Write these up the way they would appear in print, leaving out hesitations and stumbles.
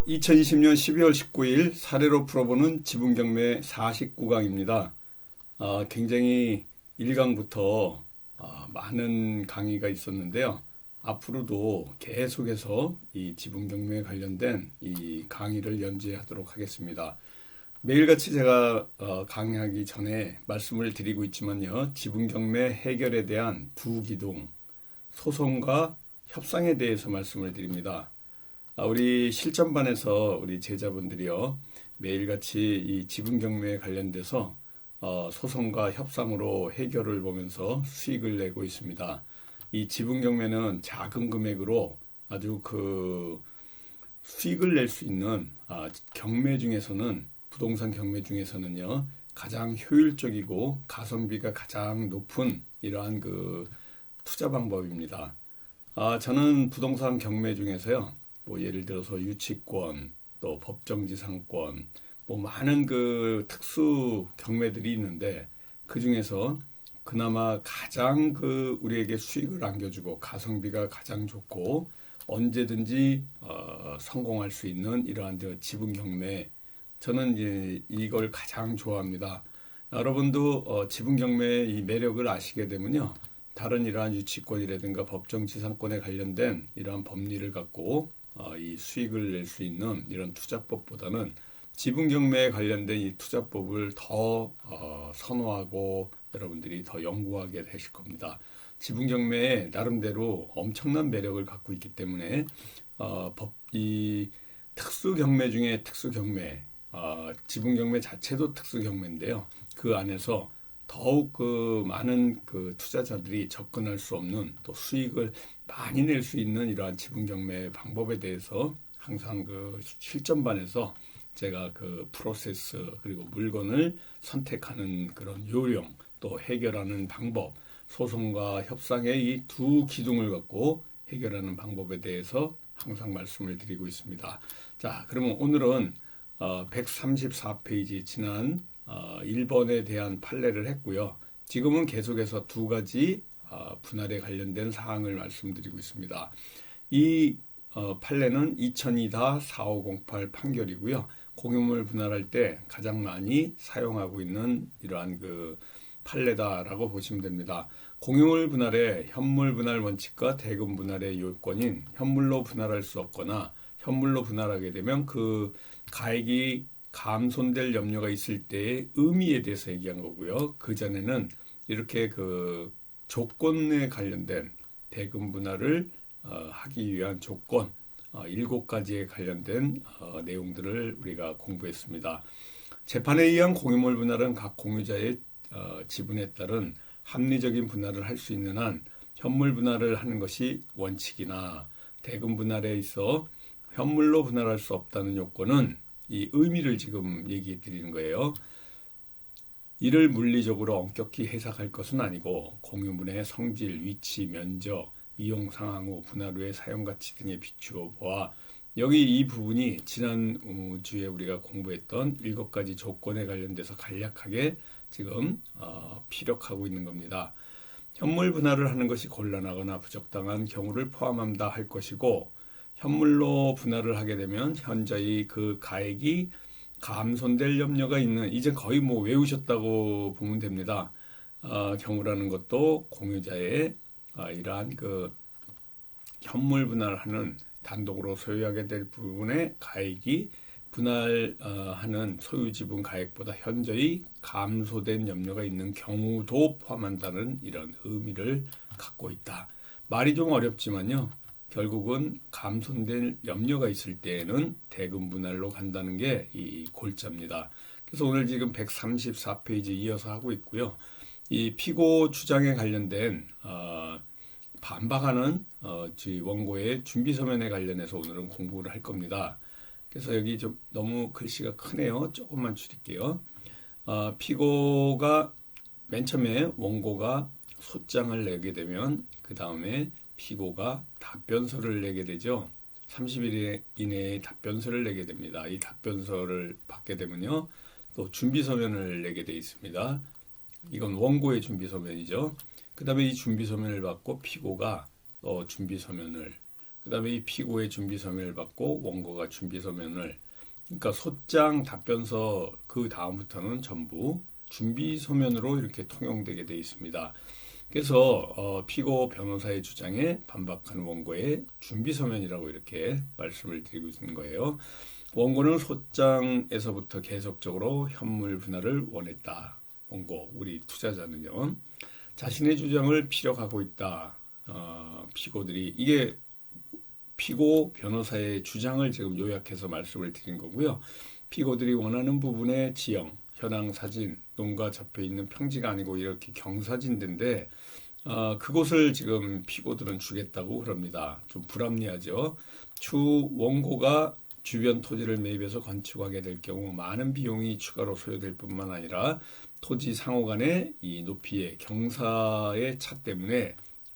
2020년 12월 19일 사례로 풀어보는 지분경매 49강입니다. 굉장히 1강부터 많은 강의가 있었는데요. 앞으로도 계속해서 이 지분경매에 관련된 이 강의를 연재하도록 하겠습니다. 매일같이 제가 강의하기 전에 말씀을 드리고 있지만요. 지분경매 해결에 대한 두 기둥, 소송과 협상에 대해서 말씀을 드립니다. 우리 실전반에서 우리 제자분들이요, 매일같이 이 지분경매에 관련돼서 소송과 협상으로 해결을 보면서 수익을 내고 있습니다. 이 지분경매는 작은 금액으로 아주 그 수익을 낼 수 있는 경매 중에서는, 부동산 경매 중에서는요, 가장 효율적이고 가성비가 가장 높은 이러한 그 투자 방법입니다. 저는 부동산 경매 중에서요, 뭐 예를 들어서 유치권, 또 법정지상권, 뭐 많은 그 특수 경매들이 있는데, 그 중에서 그나마 가장 그 우리에게 수익을 안겨주고 가성비가 가장 좋고 언제든지 성공할 수 있는 이러한 지분 경매, 저는 이제 이걸 가장 좋아합니다. 여러분도 지분 경매의 이 매력을 아시게 되면요, 다른 이러한 유치권이라든가 법정지상권에 관련된 이러한 법리를 갖고 이 수익을 낼 수 있는 이런 투자법보다는 지분 경매에 관련된 이 투자법을 더 선호하고 여러분들이 더 연구하게 되실 겁니다. 지분 경매에 나름대로 엄청난 매력을 갖고 있기 때문에 이 특수 경매 중에 특수 경매, 지분 경매 자체도 특수 경매인데요. 그 안에서 더욱 그 많은 그 투자자들이 접근할 수 없는, 또 수익을 많이 낼 수 있는 이러한 지분 경매 방법에 대해서 항상 그 실전반에서 제가 그 프로세스, 그리고 물건을 선택하는 그런 요령, 또 해결하는 방법, 소송과 협상의 이 두 기둥을 갖고 해결하는 방법에 대해서 항상 말씀을 드리고 있습니다. 자, 그러면 오늘은 134페이지 지난 1번에 대한 판례를 했고요. 지금은 계속해서 두 가지 분할에 관련된 사항을 말씀드리고 있습니다. 이 판례는 2002-4508 판결이고요. 공유물 분할할 때 가장 많이 사용하고 있는 이러한 그 판례다라고 보시면 됩니다. 공유물 분할의 현물 분할 원칙과 대금 분할의 요건인 현물로 분할할 수 없거나 현물로 분할하게 되면 그 가액이 감손될 염려가 있을 때의 의미에 대해서 얘기한 거고요. 그 전에는 이렇게 그 조건에 관련된 대금 분할을 하기 위한 조건 7가지에 관련된 내용들을 우리가 공부했습니다. 재판에 의한 공유물 분할은 각 공유자의 지분에 따른 합리적인 분할을 할 수 있는 한 현물 분할을 하는 것이 원칙이나, 대금 분할에 있어 현물로 분할할 수 없다는 요건은 이 의미를 지금 얘기해 드리는 거예요. 이를 물리적으로 엄격히 해석할 것은 아니고 공유물의 성질, 위치, 면적, 이용 상황 후 분할 후의 사용 가치 등에 비추어 보아, 여기 이 부분이 지난 주에 우리가 공부했던 7가지 조건에 관련돼서 간략하게 지금 피력하고 있는 겁니다. 현물 분할을 하는 것이 곤란하거나 부적당한 경우를 포함한다 할 것이고, 현물로 분할을 하게 되면 현저히 그 가액이 감손될 염려가 있는, 이제 거의 뭐 외우셨다고 보면 됩니다. 경우라는 것도 공유자의 이러한 그 현물 분할하는, 단독으로 소유하게 될 부분의 가액이 분할하는 소유 지분 가액보다 현저히 감소된 염려가 있는 경우도 포함한다는 이런 의미를 갖고 있다. 말이 좀 어렵지만요, 결국은 감손된 염려가 있을 때에는 대금 분할로 간다는 게 이 골자입니다. 그래서 오늘 지금 134페이지 이어서 하고 있고요. 이 피고 주장에 관련된 반박하는 원고의 준비 서면에 관련해서 오늘은 공부를 할 겁니다. 그래서 여기 좀 너무 글씨가 크네요. 조금만 줄일게요. 피고가 맨 처음에 원고가 소장을 내게 되면 그 다음에 피고가 답변서를 내게 되죠. 30일 이내에 답변서를 내게 됩니다. 이 답변서를 받게 되면요, 또 준비서면을 내게 되어 있습니다. 이건 원고의 준비서면이죠. 그 다음에 이 준비서면을 받고 피고가 준비서면을, 그다음에 이 피고의 준비 서면을 받고 원고가 준비 서면을, 그러니까 소장 답변서 그 다음부터는 전부 준비 서면으로 이렇게 통용되게 되어 있습니다. 그래서 피고 변호사의 주장에 반박하는 원고의 준비 서면이라고 이렇게 말씀을 드리고 있는 거예요. 원고는 소장에서부터 계속적으로 현물 분할을 원했다. 원고, 우리 투자자는요. 자신의 주장을 피력하고 있다. 피고들이, 이게 피고 변호사의 주장을 지금 요약해서 말씀을 드린 거고요. 피고들이 원하는 부분의 지형, 현황 사진, 논과 접해 있는 평지가 아니고 이렇게 경사진인데 그곳을 지금 피고들은 주겠다고 그럽니다. 좀 불합리하죠. 추 원고가 주변 토지를 매입해서 건축하게 될 경우 많은 비용이 추가로 소요될 뿐만 아니라 토지 상호 간의 이 높이의 경사의 차 때문에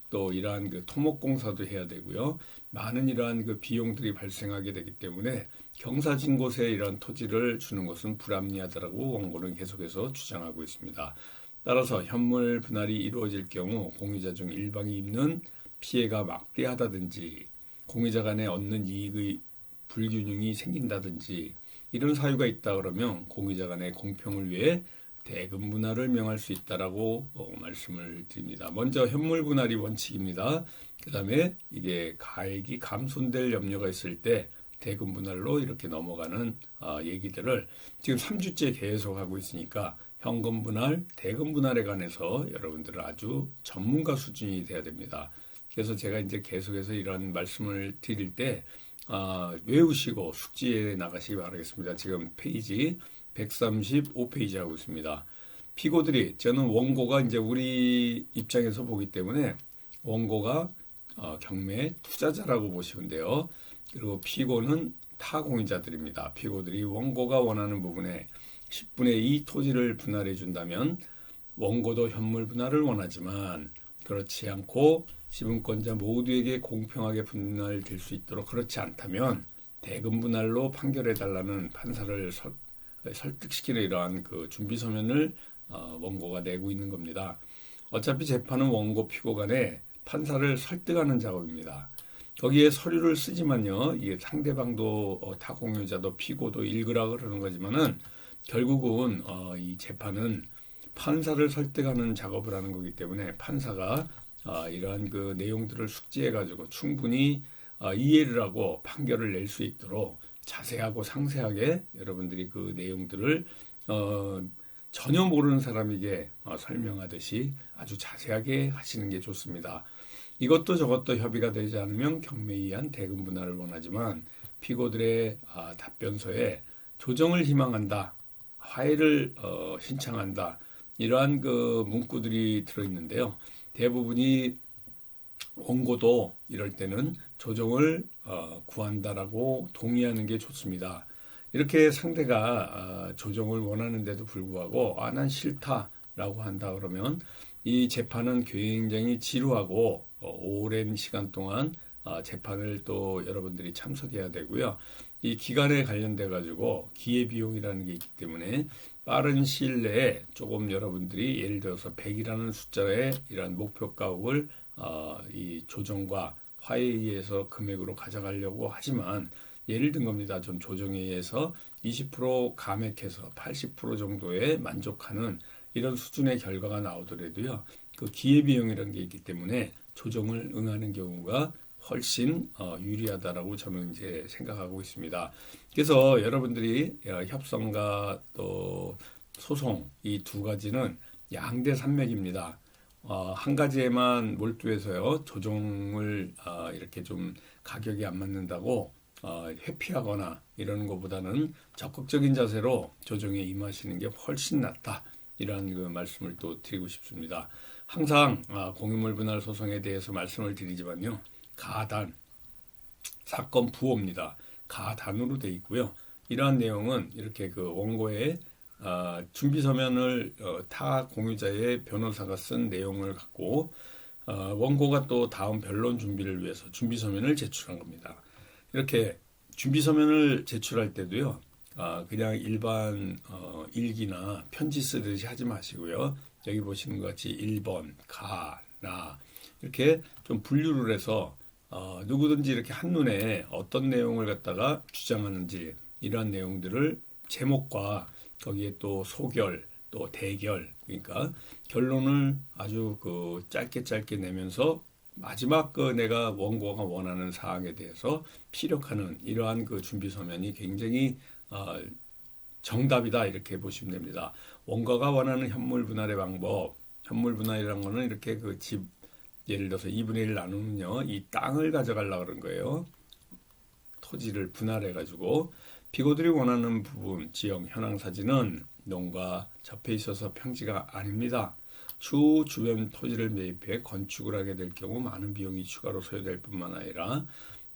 또 이러한 그 토목공사도 해야 되고요. 많은 이러한 그 비용들이 발생하게 되기 때문에 경사진 곳에 이러한 토지를 주는 것은 불합리하다라고 원고는 계속해서 주장하고 있습니다. 따라서 현물 분할이 이루어질 경우 공유자 중 일방이 입는 피해가 막대하다든지 공유자 간에 얻는 이익의 불균형이 생긴다든지 이런 사유가 있다 그러면 공유자 간의 공평을 위해 대금 분할을 명할 수 있다라고 말씀을 드립니다. 먼저 현물 분할이 원칙입니다. 그 다음에 이게 가액이 감손될 염려가 있을 때 대금 분할로 이렇게 넘어가는 얘기들을 지금 3주째 계속 하고 있으니까 현금 분할, 대금 분할에 관해서 여러분들은 아주 전문가 수준이 돼야 됩니다. 그래서 제가 이제 계속해서 이런 말씀을 드릴 때 외우시고 숙지에 나가시기 바라겠습니다. 지금 페이지 135페이지 하고 있습니다. 피고들이, 저는 원고가 이제 우리 입장에서 보기 때문에 원고가 경매 투자자라고 보시면 돼요. 그리고 피고는 타공인자들입니다. 피고들이 원고가 원하는 부분에 10분의 2 토지를 분할해 준다면 원고도 현물 분할을 원하지만 그렇지 않고 지분권자 모두에게 공평하게 분할될 수 있도록, 그렇지 않다면 대금 분할로 판결해 달라는 판사를 설득시키는 이러한 그 준비 서면을 원고가 내고 있는 겁니다. 어차피 재판은 원고 피고 간에 판사를 설득하는 작업입니다. 거기에 서류를 쓰지만요, 이게 상대방도 타공유자도 피고도 읽으라 그러는 거지만은 결국은 이 재판은 판사를 설득하는 작업을 하는 거기 때문에 판사가 이러한 그 내용들을 숙지해 가지고 충분히 이해를 하고 판결을 낼 수 있도록 자세하고 상세하게 여러분들이 그 내용들을 전혀 모르는 사람에게 설명하듯이 아주 자세하게 하시는 게 좋습니다. 이것도 저것도 협의가 되지 않으면 경매에 의한 대금 분할을 원하지만 피고들의 답변서에 조정을 희망한다, 화해를 신청한다, 이러한 그 문구들이 들어있는데요. 대부분이 원고도 이럴 때는 조정을 구한다라고 동의하는 게 좋습니다. 이렇게 상대가 조정을 원하는데도 불구하고 난 싫다라고 한다 그러면 이 재판은 굉장히 지루하고 오랜 시간 동안 재판을 또 여러분들이 참석해야 되고요. 이 기간에 관련돼 가지고 기회비용이라는 게 있기 때문에 빠른 시일 내에 조금 여러분들이 예를 들어서 100이라는 숫자의 이런 목표 가옥을 이 조정과 화해에 의해서 금액으로 가져가려고 하지만 예를 든 겁니다. 좀 조정에 의해서 20% 감액해서 80% 정도에 만족하는 이런 수준의 결과가 나오더라도요. 그 기회비용이라는 게 있기 때문에 조정을 응하는 경우가 훨씬 유리하다라고 저는 이제 생각하고 있습니다. 그래서 여러분들이 협상과 또 소송 이 두 가지는 양대산맥입니다. 한 가지에만 몰두해서요 조정을 이렇게 좀 가격이 안 맞는다고 회피하거나 이러는 것보다는 적극적인 자세로 조정에 임하시는 게 훨씬 낫다, 이런 그 말씀을 또 드리고 싶습니다. 항상 공유물 분할 소송에 대해서 말씀을 드리지만요, 가단 사건 부호입니다. 가단으로 돼 있고요. 이러한 내용은 이렇게 그 원고의 준비 서면을 타 공유자의 변호사가 쓴 내용을 갖고 원고가 또 다음 변론 준비를 위해서 준비 서면을 제출한 겁니다. 이렇게 준비 서면을 제출할 때도요, 그냥 일반 일기나 편지 쓰듯이 하지 마시고요. 여기 보시는 것 같이 1번, 가, 나 이렇게 좀 분류를 해서 누구든지 이렇게 한눈에 어떤 내용을 갖다가 주장하는지 이러한 내용들을 제목과 거기에 또 소결, 또 대결, 그러니까 결론을 아주 그 짧게 짧게 내면서 마지막 그 내가 원고가 원하는 사항에 대해서 피력하는 이러한 그 준비 서면이 굉장히 정답이다 이렇게 보시면 됩니다. 원고가 원하는 현물 분할의 방법, 현물 분할이라는 거는 이렇게 그 집 예를 들어서 2분의 1 나누면요, 이 땅을 가져가려고 그런 거예요. 토지를 분할해 가지고 피고들이 원하는 부분, 지형, 현황 사진은 농가 접해 있어서 평지가 아닙니다. 추후 주변 토지를 매입해 건축을 하게 될 경우 많은 비용이 추가로 소요될 뿐만 아니라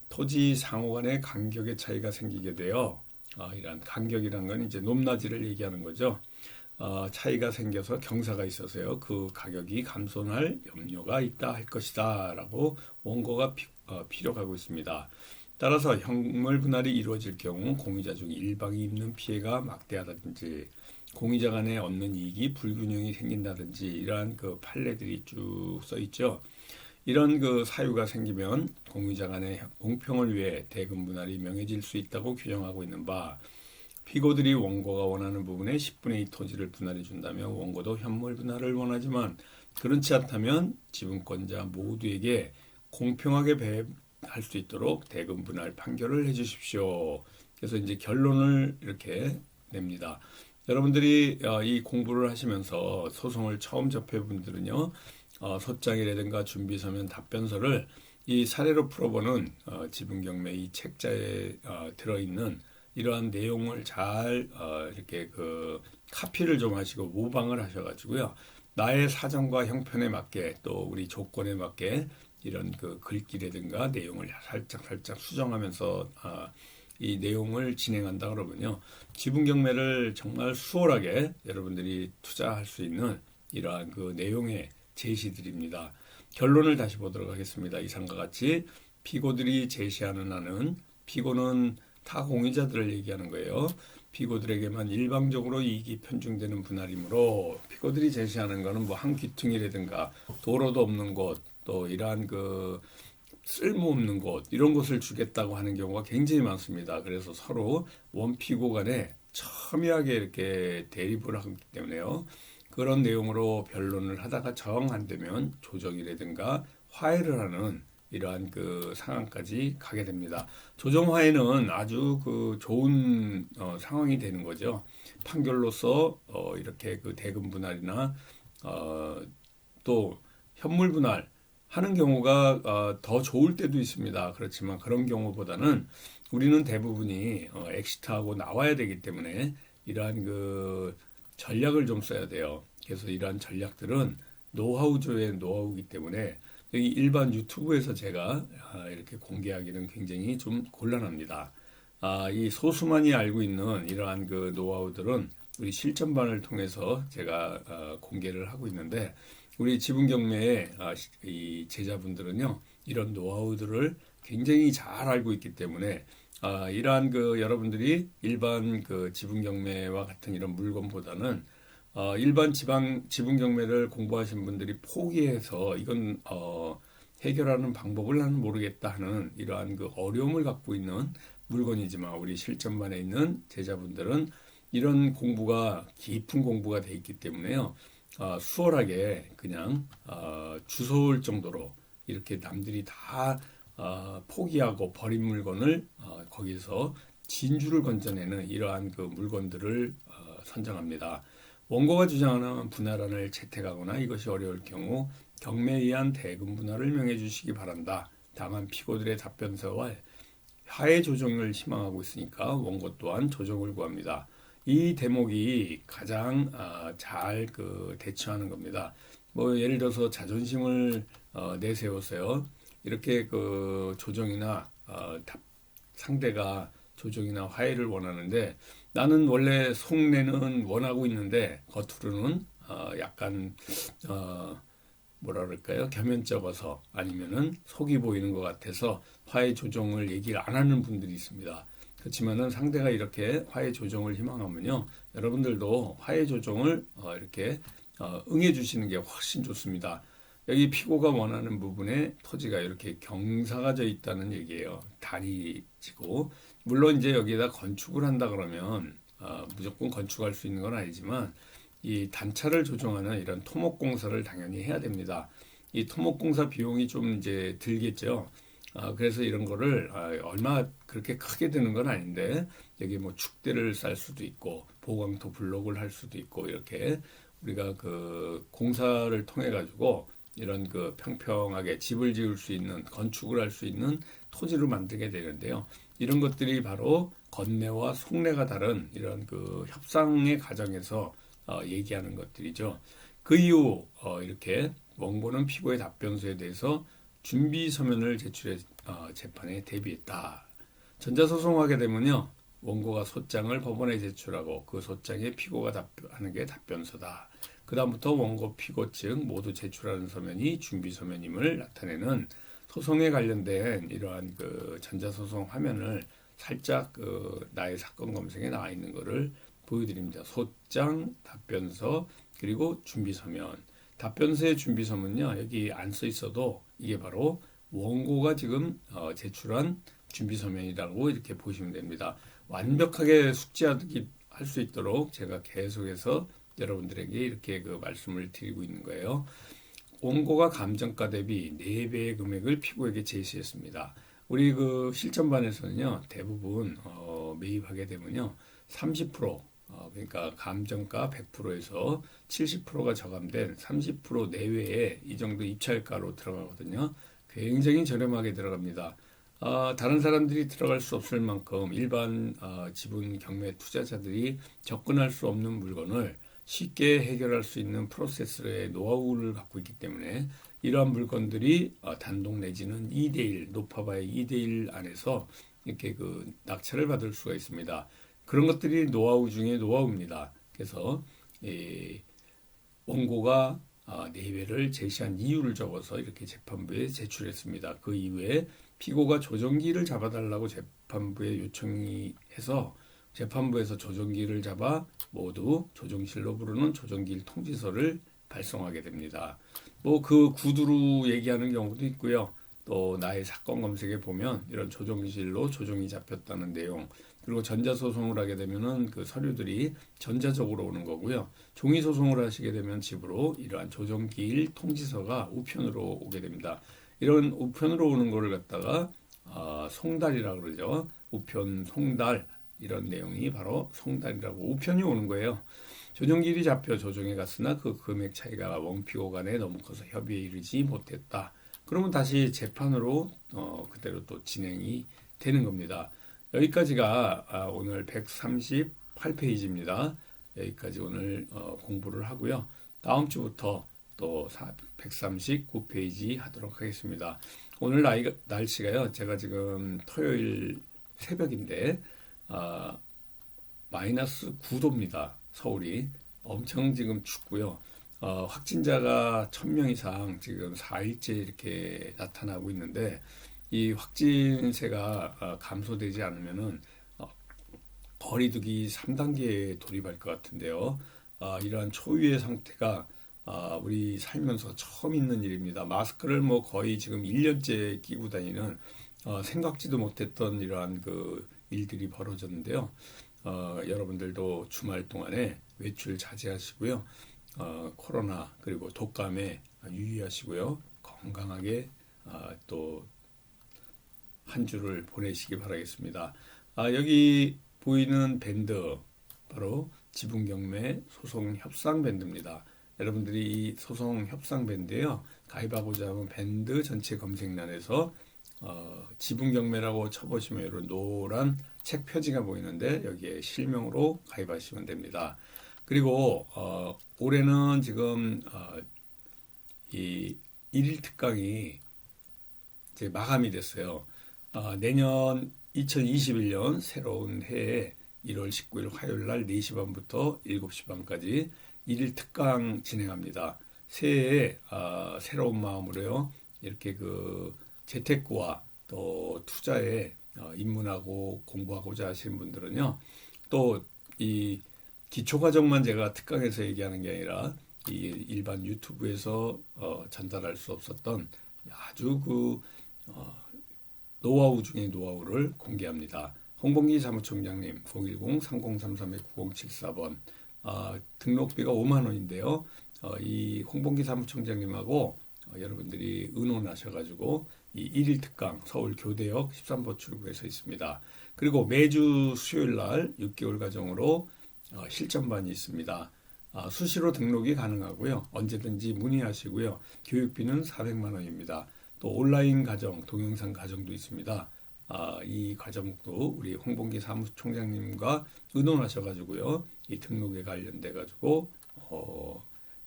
토지 상호 간의 간격의 차이가 생기게 되어 이러한 간격이란 건 이제 높낮이를 얘기하는 거죠. 차이가 생겨서 경사가 있어서요. 그 가격이 감소할 염려가 있다 할 것이다 라고 원고가 피력하고 있습니다. 따라서 현물 분할이 이루어질 경우 공유자 중 일방이 입는 피해가 막대하다든지 공유자 간에 얻는 이익이 불균형이 생긴다든지 이러한 그 판례들이 쭉 써 있죠. 이런 그 사유가 생기면 공유자 간의 공평을 위해 대금 분할이 명해질 수 있다고 규정하고 있는 바, 피고들이 원고가 원하는 부분의 10분의 2 토지를 분할해 준다면 원고도 현물 분할을 원하지만 그렇지 않다면 지분권자 모두에게 공평하게 배분할 수 있도록 대금 분할 판결을 해주십시오. 그래서 이제 결론을 이렇게 냅니다. 여러분들이 이 공부를 하시면서 소송을 처음 접해 분들은요, 소장이라든가 준비서면 답변서를 이 사례로 풀어보는 지분경매 이 책자에 들어있는 이러한 내용을 잘 이렇게 그 카피를 좀 하시고 모방을 하셔가지고요, 나의 사정과 형편에 맞게 또 우리 조건에 맞게 이런 그 글귀라든가 내용을 살짝 수정하면서 이 내용을 진행한다 그러면요, 지분 경매를 정말 수월하게 여러분들이 투자할 수 있는 이러한 그 내용의 제시들입니다. 결론을 다시 보도록 하겠습니다. 이상과 같이 피고들이 제시하는 한은, 피고는 타 공유자들을 얘기하는 거예요. 피고들에게만 일방적으로 이익이 편중되는 분할이므로 피고들이 제시하는 거는 뭐 한 귀퉁이라든가 도로도 없는 곳, 또 이러한 그 쓸모없는 곳, 이런 곳을 주겠다고 하는 경우가 굉장히 많습니다. 그래서 서로 원피고 간에 첨예하게 이렇게 대립을 하기 때문에요, 그런 내용으로 변론을 하다가 정 안 되면 조정이라든가 화해를 하는 이러한 그 상황까지 가게 됩니다. 조정 화해는 아주 그 좋은 상황이 되는 거죠. 판결로서 이렇게 그 대금 분할이나 또 현물 분할 하는 경우가 더 좋을 때도 있습니다. 그렇지만 그런 경우보다는 우리는 대부분이 엑시트하고 나와야 되기 때문에 이러한 그 전략을 좀 써야 돼요. 그래서 이러한 전략들은 노하우조의 노하우이기 때문에 여기 일반 유튜브에서 제가 이렇게 공개하기는 굉장히 좀 곤란합니다. 이 소수만이 알고 있는 이러한 그 노하우들은 우리 실전반을 통해서 제가 공개를 하고 있는데, 우리 지분경매의 이 제자분들은요, 이런 노하우들을 굉장히 잘 알고 있기 때문에 이러한 그 여러분들이 일반 그 지분경매와 같은 이런 물건보다는 일반 지분경매를 공부하신 분들이 포기해서 이건 해결하는 방법을 나는 모르겠다 하는 이러한 그 어려움을 갖고 있는 물건이지만, 우리 실전반에 있는 제자분들은 이런 공부가 깊은 공부가 돼 있기 때문에요, 수월하게 그냥 주워올 정도로 이렇게 남들이 다 포기하고 버린 물건을 거기서 진주를 건져내는 이러한 그 물건들을 선정합니다. 원고가 주장하는 분할안을 채택하거나 이것이 어려울 경우 경매에 의한 대금 분할을 명해 주시기 바란다. 다만 피고들의 답변서와 화해 조정을 희망하고 있으니까 원고 또한 조정을 구합니다. 이 대목이 가장 잘 그 대처하는 겁니다. 뭐 예를 들어서 자존심을 내세워서요, 이렇게 그 조정이나 상대가 조정이나 화해를 원하는데 나는 원래 속내는 원하고 있는데 겉으로는 약간 뭐라 그럴까요? 겸연쩍어서 아니면은 속이 보이는 것 같아서 화해 조정을 얘기를 안 하는 분들이 있습니다. 그렇지만은 상대가 이렇게 화해 조정을 희망하면요, 여러분들도 화해 조정을 이렇게 응해 주시는 게 훨씬 좋습니다. 여기 피고가 원하는 부분에 토지가 이렇게 경사가 져 있다는 얘기예요. 단이지고 물론 이제 여기에다 건축을 한다 그러면 무조건 건축할 수 있는 건 아니지만 이 단차를 조정하는 이런 토목공사를 당연히 해야 됩니다. 이 토목공사 비용이 좀 이제 들겠죠. 그래서 이런 거를 얼마 그렇게 크게 드는 건 아닌데 여기 뭐 축대를 쌀 수도 있고 보강토 블록을 할 수도 있고 이렇게 우리가 그 공사를 통해 가지고 이런 그 평평하게 집을 지을 수 있는 건축을 할 수 있는 토지를 만들게 되는데요. 이런 것들이 바로 건네와 속내가 다른 이런 그 협상의 과정에서 얘기하는 것들이죠. 그 이후 이렇게 원고는 피고의 답변서에 대해서 준비 서면을 제출해 재판에 대비했다. 전자소송하게 되면요. 원고가 소장을 법원에 제출하고 그 소장에 피고가 답변하는 게 답변서다. 그다음부터 원고 피고 측 모두 제출하는 서면이 준비 서면임을 나타내는 소송에 관련된 이러한 그 전자소송 화면을 살짝 그 나의 사건 검색에 나와 있는 거를 보여드립니다. 소장, 답변서, 그리고 준비 서면. 답변서의 준비 서면은요, 여기 안 써 있어도 이게 바로 원고가 지금 제출한 준비 서면이라고 이렇게 보시면 됩니다. 완벽하게 숙지하기 할 수 있도록 제가 계속해서 여러분들에게 이렇게 그 말씀을 드리고 있는 거예요. 원고가 감정가 대비 4배의 금액을 피고에게 제시했습니다. 우리 그 실전반에서는요, 대부분 매입하게 되면요, 30% 그러니까 감정가 100%에서 70%가 저감된 30% 내외에 이 정도 입찰가로 들어가거든요. 굉장히 저렴하게 들어갑니다. 다른 사람들이 들어갈 수 없을 만큼 일반 지분 경매 투자자들이 접근할 수 없는 물건을 쉽게 해결할 수 있는 프로세스의 노하우를 갖고 있기 때문에 이러한 물건들이 단독 내지는 2대1, 높아봐야 2대1 안에서 이렇게 그 낙찰을 받을 수가 있습니다. 그런 것들이 노하우 중에 노하우입니다. 그래서 원고가 내외를 제시한 이유를 적어서 이렇게 재판부에 제출했습니다. 그 이후에 피고가 조정기를 잡아달라고 재판부에 요청이 해서 재판부에서 조정기를 잡아 모두 조정실로 부르는 조정기일 통지서를 발송하게 됩니다. 뭐 그 구두로 얘기하는 경우도 있고요. 또 나의 사건 검색에 보면 이런 조정실로 조정이 잡혔다는 내용, 그리고 전자소송을 하게 되면은 그 서류들이 전자적으로 오는 거고요. 종이소송을 하시게 되면 집으로 이러한 조정기일 통지서가 우편으로 오게 됩니다. 이런 우편으로 오는 거를 갖다가 송달이라고 그러죠. 우편, 송달 이런 내용이 바로 송달이라고 우편이 오는 거예요. 조정기일이 잡혀 조정에 갔으나 그 금액 차이가 원피고 간에 너무 커서 협의에 이르지 못했다. 그러면 다시 재판으로 그대로 또 진행이 되는 겁니다. 여기까지가 오늘 138페이지입니다. 여기까지 오늘 공부를 하고요. 다음 주부터 또 139페이지 하도록 하겠습니다. 오늘 날씨가요. 제가 지금 토요일 새벽인데 마이너스 9도입니다. 서울이 엄청 지금 춥고요. 확진자가 1000명 이상 지금 4일째 이렇게 나타나고 있는데 이 확진세가 감소되지 않으면은 거리두기 3단계에 돌입할 것 같은데요. 이러한 초유의 상태가 우리 살면서 처음 있는 일입니다. 마스크를 뭐 거의 지금 1년째 끼고 다니는 생각지도 못했던 이러한 그 일들이 벌어졌는데요. 여러분들도 주말 동안에 외출 자제하시고요. 코로나 그리고 독감에 유의하시고요. 건강하게 또 한 주를 보내시기 바라겠습니다. 여기 보이는 밴드 바로 지분경매 소송 협상 밴드입니다. 여러분들이 이 소송 협상 밴드에요. 가입하고자 하면 밴드 전체 검색란에서 지분경매라고 쳐보시면 이런 노란 책 표지가 보이는데 여기에 실명으로 가입하시면 됩니다. 그리고 올해는 지금 이 일일 특강이 이제 마감이 됐어요. 내년 2021년 새로운 해에 1월 19일 화요일 날 4시 반부터 7시 반까지 일일 특강 진행합니다. 새해에 새로운 마음으로요. 이렇게 그 재테크와 또 투자에 입문하고 공부하고자 하시는 분들은요. 또 이 기초 과정만 제가 특강에서 얘기하는 게 아니라 이 일반 유튜브에서 전달할 수 없었던 아주 노하우 중의 노하우를 공개합니다. 홍범기 사무총장님 010-3033-9074번 등록비가 5만 원인데요. 이 홍범기 사무총장님하고 여러분들이 의논하셔가지고 이 일일 특강 서울 교대역 13번 출구에서 있습니다. 그리고 매주 수요일 날 6개월 과정으로 실전반이 있습니다. 수시로 등록이 가능하고요. 언제든지 문의하시고요. 교육비는 400만 원입니다. 또 온라인 과정, 동영상 과정도 있습니다. 이 과정도 우리 홍범기 사무총장님과 의논하셔가지고요. 이 등록에 관련돼가지고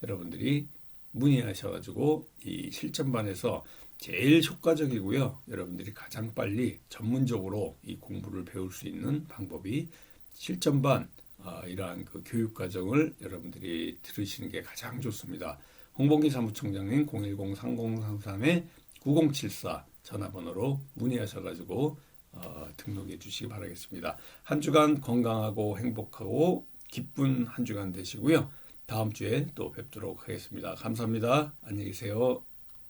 여러분들이 문의하셔가지고 이 실전반에서 제일 효과적이고요. 여러분들이 가장 빨리 전문적으로 이 공부를 배울 수 있는 방법이 실전반 이러한 그 교육 과정을 여러분들이 들으시는 게 가장 좋습니다. 홍범기 사무총장님 010-3033-9074 전화번호로 문의하셔가지고 등록해 주시기 바라겠습니다. 한 주간 건강하고 행복하고 기쁜 한 주간 되시고요. 다음 주에 또 뵙도록 하겠습니다. 감사합니다. 안녕히 계세요.